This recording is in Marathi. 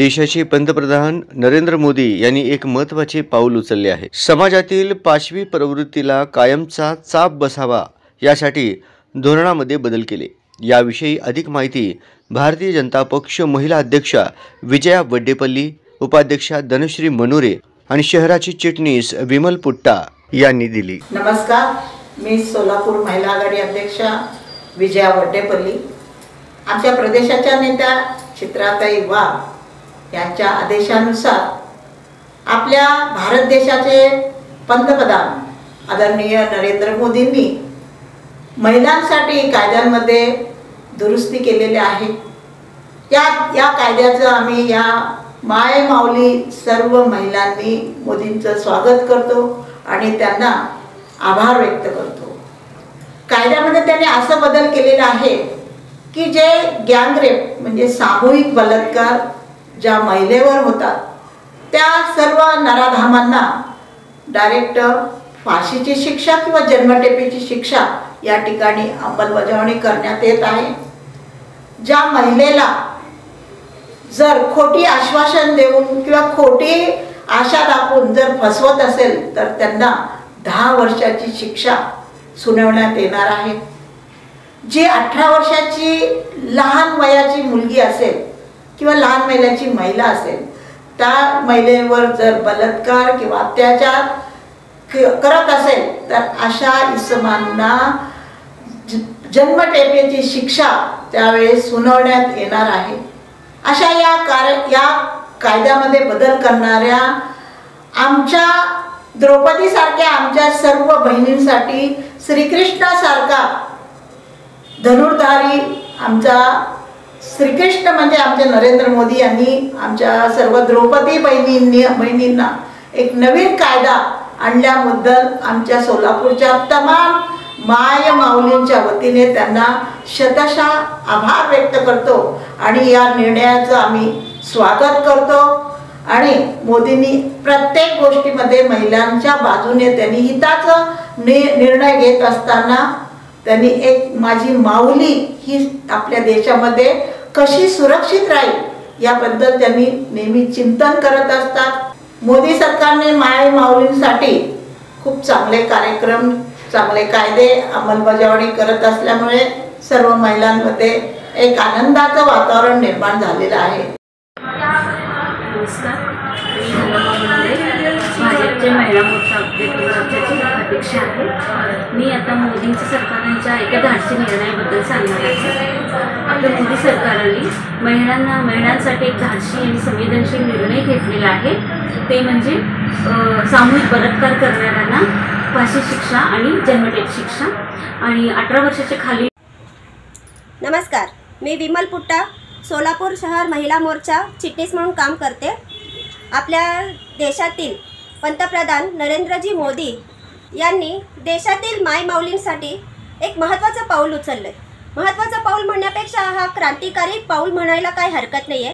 देशाचे पंतप्रधान नरेंद्र मोदी यांनी एक महत्त्वाचे पाऊल उचलले आहे। समाजातील पाशवी प्रवृत्तीला कायमचा चाप बसावा यासाठी धोरणामध्ये बदल केले। याविषयी अधिक माहिती भारतीय जनता पक्ष महिला अध्यक्षा विजया वड्डेपल्ली, उपाध्यक्षा धनश्री मनोरे आणि शहराची चिटणीस विमल पुट्टा यांनी दिली। नमस्कार, मी सोलापूर महिला आघाडी अध्यक्षा विजया वड्डेपल्ली। आमच्या प्रदेशाच्या नेत्या चित्राताई वाघ यांच्या आदेशानुसार आपल्या भारत देशाचे पंतप्रधान आदरणीय नरेंद्र मोदींनी महिलांसाठी कायद्यांमध्ये दुरुस्ती केलेली आहे। या कायद्याचं आम्ही या माय माऊली सर्व महिलांनी मोदींचं स्वागत करतो आणि त्यांना आभार व्यक्त करतो। कायद्यामध्ये त्यांनी असं बदल केलेला आहे की जे गँगरेप म्हणजे सामूहिक बलात्कार ज्या महिलेवर होतात त्या सर्व नराधामांना डायरेक्ट फाशीची शिक्षा किंवा जन्मठेपेची शिक्षा या ठिकाणी अंमलबजावणी करण्यात येत आहे। ज्या महिलेला जर खोटी आश्वासन देऊन किंवा खोटी आशा दाखवून जर फसवत असेल तर त्यांना 10 वर्षाची शिक्षा सुनावण्यात येणार आहे। जी 18 वर्षाची लहान वयाची मुलगी असेल किंवा लहान वयाची महिला असेल त्या महिलेवर जर बलात्कार किंवा अत्याचार करत असेल तर अशा इसमांना जन्मठेपेची शिक्षा त्यावेळेस सुनावण्यात येणार आहे। अशा या कायद्यामध्ये बदल करणाऱ्या आमच्या द्रौपदीसारख्या आमच्या सर्व बहिणींसाठी श्रीकृष्णासारखा धनुर्धारी आमचा श्रीकृष्ण म्हणजे आमचे नरेंद्र मोदी यांनी आमच्या सर्व द्रौपदी बहिणींना एक नवीन कायदा आणल्याबद्दल आमच्या सोलापूरच्या तमाम माय माऊलींच्या वतीने त्यांना शतशः आभार व्यक्त करतो आणि या निर्णयाचं आम्ही स्वागत करतो। आणि मोदींनी प्रत्येक गोष्टीमध्ये महिलांच्या बाजूने त्यांनी हिताचा निर्णय घेत असताना त्यांनी एक माझी माऊली ही आपल्या देशामध्ये कशी सुरक्षित राहील याबद्दल त्यांनी नेहमी चिंतन करत असतात। मोदी सरकारने माय माऊलींसाठी खूप चांगले कार्यक्रम चांगले कायदे अंमलबजावणी करत असल्यामुळे सर्व महिलांमध्ये एक आनंदाचं वातावरण निर्माण झालेलं आहे। भाजपचे महिला मोर्चा अध्यक्षाची अध्यक्ष आहे। मी आता मोदींच्या सरकारच्या एका धाडसी निर्णयाबद्दल सांगणार आहे। आपल्या मोदी सरकारने महिलांसाठी एक धाडसी आणि संवेदनशील निर्णय घेतलेला आहे। ते म्हणजे सामूहिक बलात्कार करणाऱ्यांना फाशी शिक्षा आणि जन्मठेप शिक्षा आणि 18 वर्षाच्या खाली। नमस्कार, मी विमल पुट्टा सोलापूर शहर महिला मोर्चा चिटणीस म्हणून काम करते। आपल्या देशातील पंतप्रधान नरेंद्रजी मोदी यांनी देशातील माय माऊलींसाठी एक महत्त्वाचं पाऊल उचललं आहे। महत्त्वाचं पाऊल म्हणण्यापेक्षा हा क्रांतिकारी पाऊल म्हणायला काही हरकत नाही आहे।